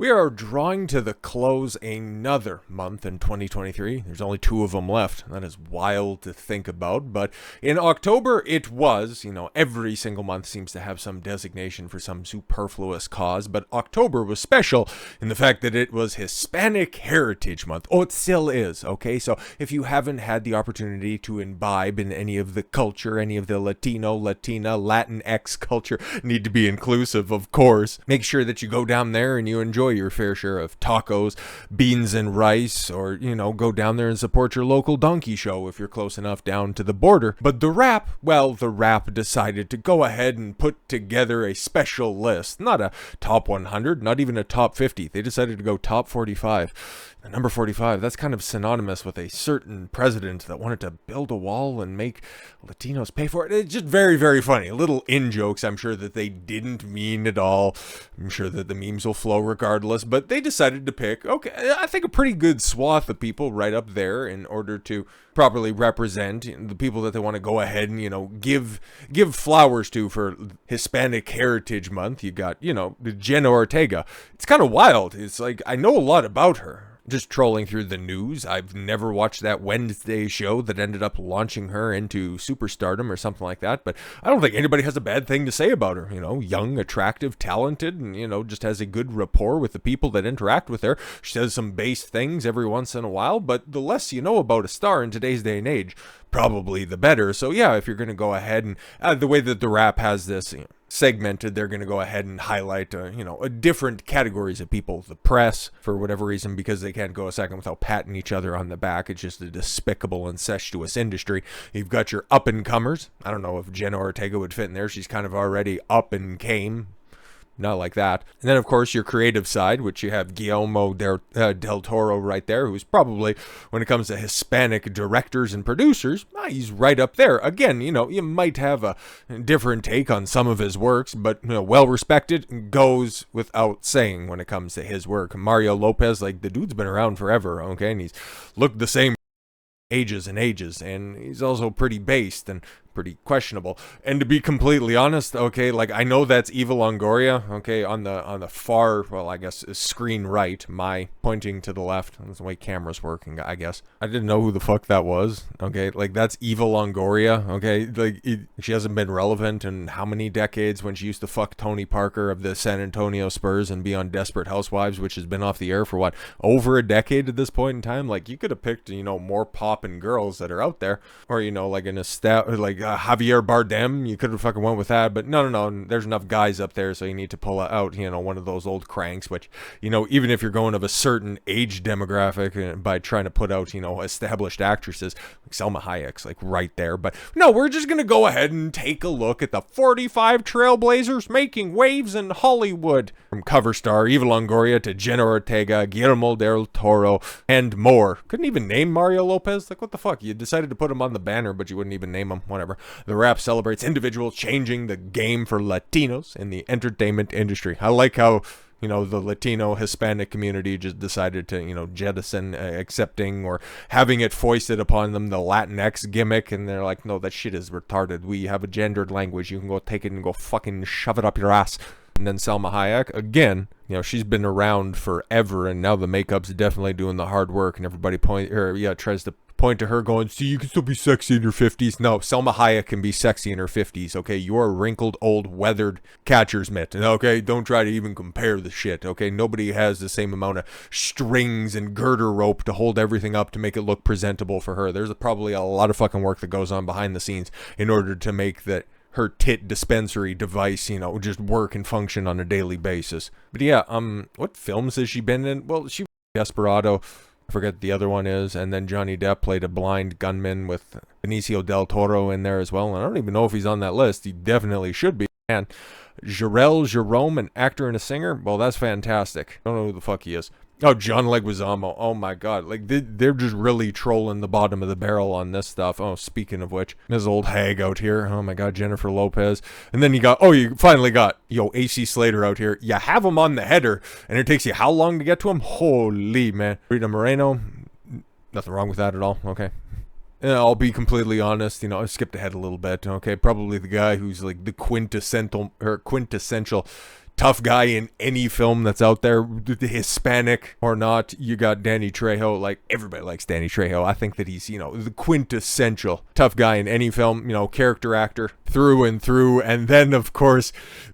We are drawing to the close another month in 2023. There's only 2 of them left. That is wild to think about. But in October, it was, every single month seems to have some designation for some superfluous cause. But October was special in the fact that it was Hispanic Heritage Month. Oh, it still is, okay? So if you haven't had the opportunity to imbibe in any of the culture, any of the Latino, Latina, Latinx culture, need to be inclusive, of course. Make sure that you go down there and you enjoy your fair share of tacos, beans and rice, or, go down there and support your local donkey show if you're close enough down to the border. But the Wrap decided to go ahead and put together a special list. Not a top 100, not even a top 50. They decided to go top 45. The number 45, that's kind of synonymous with a certain president that wanted to build a wall and make Latinos pay for it. It's just very, very funny. Little in-jokes, I'm sure that they didn't mean at all. I'm sure that the memes will flow regardless, but they decided to pick, okay, I think a pretty good swath of people right up there in order to properly represent the people that they want to go ahead and, give flowers to for Hispanic Heritage Month. You got, Jenna Ortega. It's kind of wild. It's like, I know a lot about her. Just trolling through the news. I've never watched that Wednesday show that ended up launching her into superstardom or something like that, but I don't think anybody has a bad thing to say about her. Young, attractive, talented, and, just has a good rapport with the people that interact with her. She says some base things every once in a while, but the less you know about a star in today's day and age, probably the better. So yeah, if you're going to go ahead and the way that the Wrap has this segmented, they're going to go ahead and highlight different categories of people. The press, for whatever reason, because they can't go a second without patting each other on the back. It's just a despicable, incestuous industry. You've got your up and comers. I don't know if Jenna Ortega would fit in there. She's kind of already up and came. Not like that. And then, of course, your creative side, which you have Guillermo del Toro right there, who's probably, when it comes to Hispanic directors and producers, he's right up there. Again, you might have a different take on some of his works, but, well respected, goes without saying when it comes to his work. Mario Lopez, the dude's been around forever, okay, and he's looked the same ages and ages, and he's also pretty based and pretty questionable. And to be completely honest, okay, I know that's Eva Longoria, okay, on the far, well, I guess screen right, my pointing to the left. That's the way cameras working, I guess. I didn't know who the fuck that was, okay, that's Eva Longoria, okay, she hasn't been relevant in how many decades when she used to fuck Tony Parker of the San Antonio Spurs and be on Desperate Housewives, which has been off the air for what, over a decade at this point in time. You could have picked, more poppin' girls that are out there, or, Javier Bardem, you could have fucking went with that, but no, there's enough guys up there, so you need to pull out, one of those old cranks, which, even if you're going of a certain age demographic by trying to put out, established actresses, like Selma Hayek's, right there, but no, we're just gonna go ahead and take a look at the 45 trailblazers making waves in Hollywood, from cover star Eva Longoria to Jenna Ortega, Guillermo del Toro, and more. Couldn't even name Mario Lopez? What the fuck? You decided to put him on the banner, but you wouldn't even name him. Whatever. The Wrap celebrates individuals changing the game for Latinos in the entertainment industry. I like how, the Latino Hispanic community just decided to, jettison accepting or having it foisted upon them the Latinx gimmick, and they're like, no, that shit is retarded. We have a gendered language. You can go take it and go fucking shove it up your ass. And then Selma Hayek, again, she's been around forever, and now the makeup's definitely doing the hard work, and everybody tries to point to her going, see, you can still be sexy in your 50s. No, Selma Hayek can be sexy in her 50s, okay? You're a wrinkled, old, weathered catcher's mitt, okay? Don't try to even compare the shit, okay? Nobody has the same amount of strings and girder rope to hold everything up to make it look presentable for her. There's probably a lot of fucking work that goes on behind the scenes in order to make her tit dispensary device, just work and function on a daily basis. But yeah, what films has she been in? Well, she was Desperado. I forget the other one is, and then Johnny Depp played a blind gunman with Benicio del Toro in there as well, and I don't even know if he's on that list. He definitely should be. And Jarrell Jerome, an actor and a singer, well, that's fantastic. I don't know who the fuck he is. Oh, John Leguizamo. Oh my god. They're just really trolling the bottom of the barrel on this stuff. Oh, speaking of which, this old hag out here. Oh my god, Jennifer Lopez. And then you finally got, AC Slater out here. You have him on the header, and it takes you how long to get to him? Holy man. Rita Moreno. Nothing wrong with that at all. Okay. I'll be completely honest, I skipped ahead a little bit, okay? Probably the guy who's the quintessential tough guy in any film that's out there, Hispanic or not. You got Danny Trejo. Like, everybody likes Danny Trejo. I think that he's, the quintessential tough guy in any film, character actor through and through. And then, of course,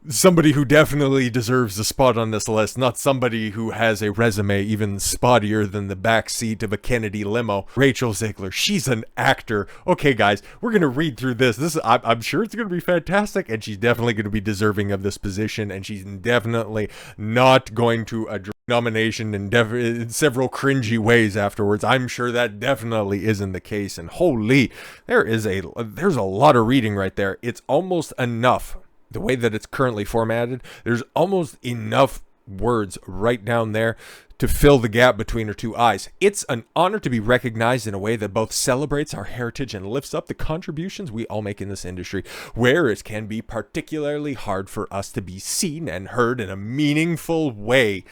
somebody who definitely deserves a spot on this list, not somebody who has a resume even spottier than the back seat of a Kennedy limo. Rachel Zegler. She's an actor. Okay, guys, we're going to read through this. I'm sure it's going to be fantastic, and she's definitely going to be deserving of this position, and she's definitely not going to address nomination in several cringy ways afterwards. I'm sure that definitely isn't the case, and holy, there's a lot of reading right there. It's almost enough. The way that it's currently formatted, there's almost enough words right down there to fill the gap between her two eyes. It's an honor to be recognized in a way that both celebrates our heritage and lifts up the contributions we all make in this industry, where it can be particularly hard for us to be seen and heard in a meaningful way.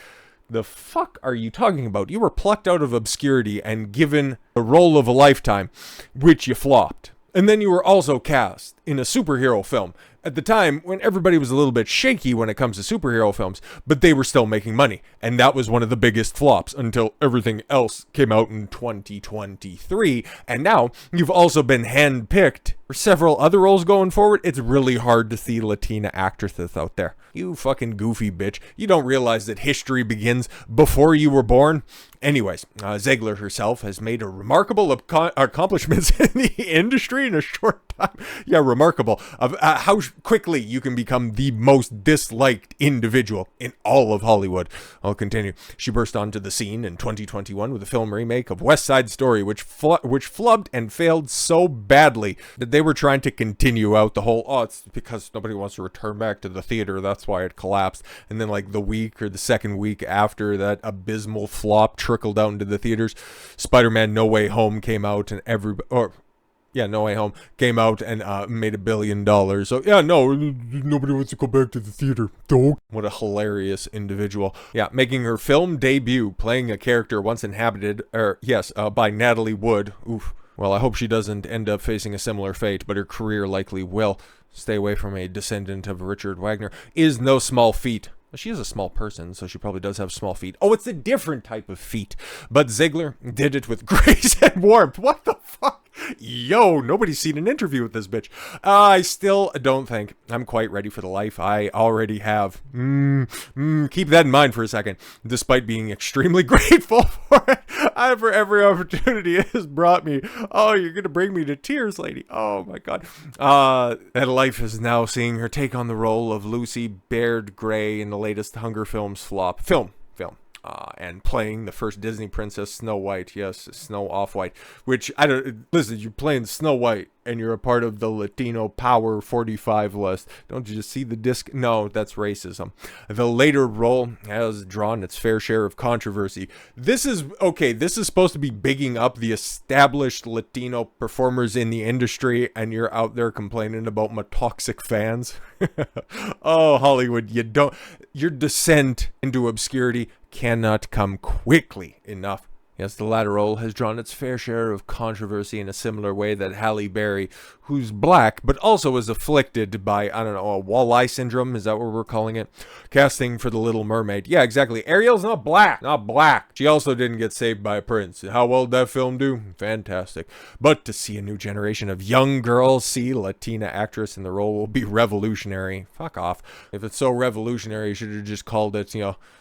The fuck are you talking about? You were plucked out of obscurity and given the role of a lifetime, which you flopped. And then you were also cast in a superhero film at the time when everybody was a little bit shaky when it comes to superhero films, but they were still making money. And that was one of the biggest flops until everything else came out in 2023. And now you've also been handpicked for several other roles going forward. It's really hard to see Latina actresses out there. You fucking goofy bitch. You don't realize that history begins before you were born? Anyways, Zegler herself has made a remarkable accomplishments in the industry in a short time. Yeah, remarkable. Of how quickly you can become the most disliked individual in all of Hollywood. I'll continue. She burst onto the scene in 2021 with a film remake of West Side Story, which flubbed and failed so badly that they were trying to continue out the whole, it's because nobody wants to return back to the theater, that's why it collapsed. And then like the week or the second week after that abysmal flop trickled out into the theaters, Spider-Man No Way Home came out and No Way Home came out and made $1 billion. So yeah, no, nobody wants to go back to the theater. Dog. What a hilarious individual. Yeah, making her film debut, playing a character once inhabited, by Natalie Wood. Oof. Well, I hope she doesn't end up facing a similar fate, but her career likely will. Stay away from a descendant of Richard Wagner is no small feat. She is a small person, so she probably does have small feet. Oh, it's a different type of feet. But Zegler did it with grace and warmth. What the fuck? Yo, nobody's seen an interview with this bitch. I still don't think I'm quite ready for the life I already have. Keep that in mind for a second. Despite being extremely grateful for it, for every opportunity it has brought me. Oh, you're going to bring me to tears, lady. Oh, my God. That life is now seeing her take on the role of Lucy Baird Gray in the latest Hunger Films film. And playing the first Disney princess, Snow White. Yes, Snow Off-White. Which, listen, you're playing Snow White and you're a part of the Latino Power 45 list. Don't you just see the disc? No, that's racism. The later role has drawn its fair share of controversy. This is supposed to be bigging up the established Latino performers in the industry, and you're out there complaining about my toxic fans. Oh, Hollywood, your descent into obscurity cannot come quickly enough. Yes, the latter role has drawn its fair share of controversy in a similar way that Halle Berry, who's black, but also is afflicted by, a walleye syndrome, is that what we're calling it? Casting for The Little Mermaid. Yeah, exactly. Ariel's not black. She also didn't get saved by a prince. How well did that film do? Fantastic. But to see a new generation of young girls see Latina actress in the role will be revolutionary. Fuck off. If it's so revolutionary, you should have just called it,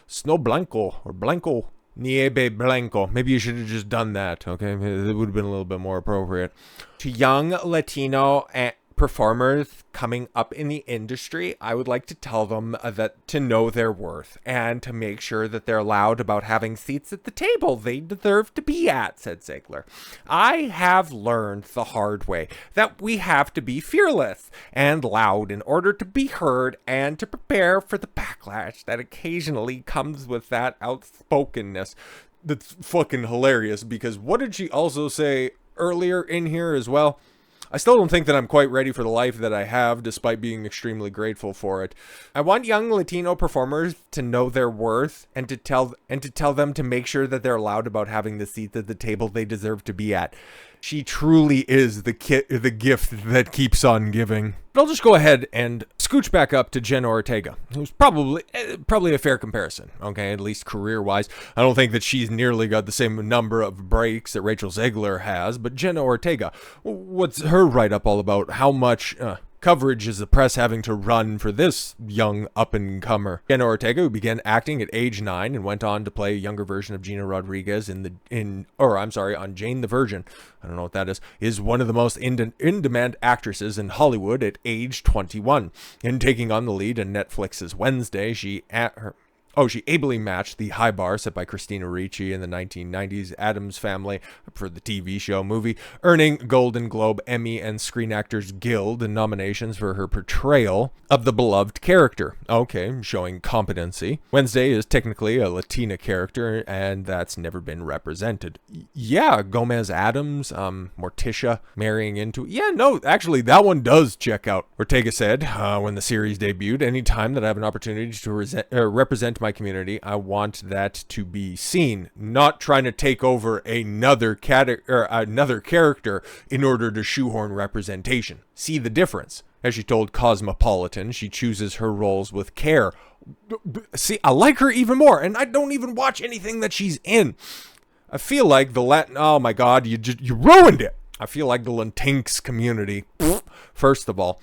Snow Blanco or Blanco. Nieve Blanco. Maybe you should have just done that, okay? It would have been a little bit more appropriate. To young Latino performers coming up in the industry, I would like to tell them that to know their worth and to make sure that they're loud about having seats at the table they deserve to be at, said Zegler. I have learned the hard way that we have to be fearless and loud in order to be heard and to prepare for the backlash that occasionally comes with that outspokenness. That's fucking hilarious, because what did she also say earlier in here as well? I still don't think that I'm quite ready for the life that I have, despite being extremely grateful for it. I want young Latino performers to know their worth and to tell them to make sure that they're loud about having the seat at the table they deserve to be at. She truly is the gift that keeps on giving. But I'll just go ahead and scooch back up to Jenna Ortega, who's probably a fair comparison, okay, at least career-wise. I don't think that she's nearly got the same number of breaks that Rachel Zegler has, but Jenna Ortega, what's her write-up all about? How much coverage is the press having to run for this young up-and-comer? Jenna Ortega, who began acting at age 9 and went on to play a younger version of Gina Rodriguez on Jane the Virgin, I don't know what that is one of the most in-demand actresses in Hollywood at age 21. In taking on the lead in Netflix's Wednesday, she ably matched the high bar set by Christina Ricci in the 1990s Addams Family for the TV show movie, earning Golden Globe, Emmy, and Screen Actors Guild nominations for her portrayal of the beloved character. Okay, showing competency. Wednesday is technically a Latina character, and that's never been represented. Yeah, Gomez Addams, Morticia marrying into... Yeah, no, actually, that one does check out. Ortega said, when the series debuted, anytime that I have an opportunity to represent my community, I want that to be seen, not trying to take over another character in order to shoehorn representation. See the difference? As she told Cosmopolitan, she chooses her roles with care. See, I like her even more, and I don't even watch anything that she's in. I feel like the Latin... Oh my God, you ruined it. I feel like the Latinx community, first of all,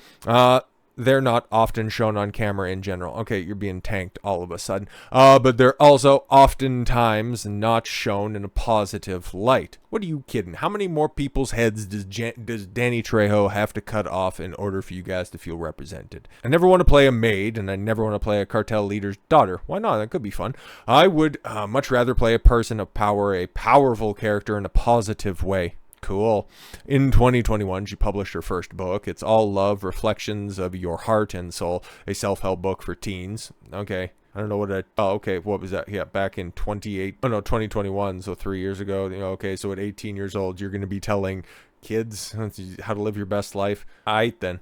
they're not often shown on camera in general. Okay, you're being tanked all of a sudden. But they're also oftentimes not shown in a positive light. What are you kidding? How many more people's heads does Danny Trejo have to cut off in order for you guys to feel represented? I never want to play a maid, and I never want to play a cartel leader's daughter. Why not? That could be fun. I would much rather play a person of power, a powerful character in a positive way. Cool. In 2021, she published her first book. It's All Love, Reflections of Your Heart and Soul, a self-help book for teens. Okay. I don't know what was that? Yeah, back in 2021, so 3 years ago. Okay, so at 18 years old, you're going to be telling kids how to live your best life. Aight then.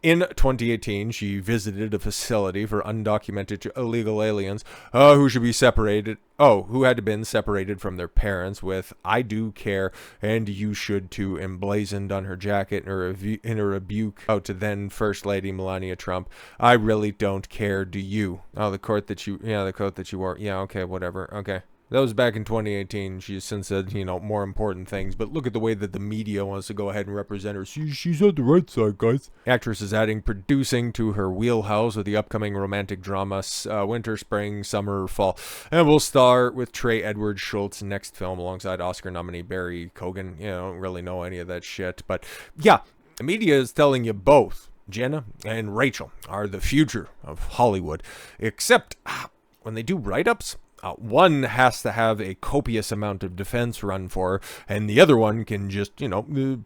In 2018, she visited a facility for undocumented illegal aliens who had been separated from their parents with "I do care and you should too" emblazoned on her jacket in a rebuke to then First Lady Melania Trump. "I really don't care, do you?" Oh, the coat that you wore. Yeah, okay, whatever. Okay. That was back in 2018. She's since said, more important things. But look at the way that the media wants to go ahead and represent her. She's on the right side, guys. Actress is adding producing to her wheelhouse with the upcoming romantic drama Winter, Spring, Summer, Fall. And we'll star with Trey Edward Schultz's next film alongside Oscar nominee Barry Cogan. I don't really know any of that shit. But yeah, the media is telling you both Jenna and Rachel are the future of Hollywood. Except when they do write-ups, one has to have a copious amount of defense run for her, and the other one can just,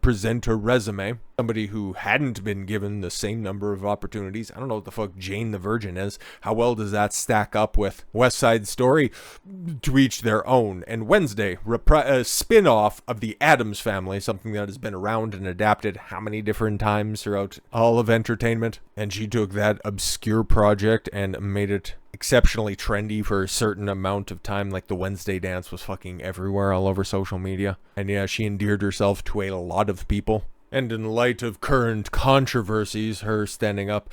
present her resume. Somebody who hadn't been given the same number of opportunities. I don't know what the fuck Jane the Virgin is. How well does that stack up with West Side Story? To each their own. And Wednesday, a spin-off of the Addams Family, something that has been around and adapted how many different times throughout all of entertainment. And she took that obscure project and made it exceptionally trendy for a certain amount of time. Like the Wednesday dance was fucking everywhere all over social media. And yeah, she endeared herself to a lot of people. And in light of current controversies, her standing up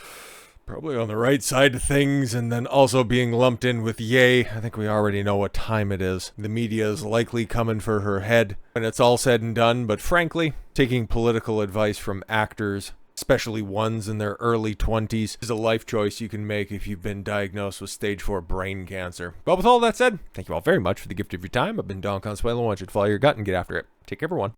probably on the right side of things and then also being lumped in with Ye, I think we already know what time it is. The media is likely coming for her head when it's all said and done, but frankly, taking political advice from actors, especially ones in their early 20s, is a life choice you can make if you've been diagnosed with stage 4 brain cancer. But with all that said, thank you all very much for the gift of your time. I've been Don Consuelo. I want you to follow your gut and get after it. Take care, everyone.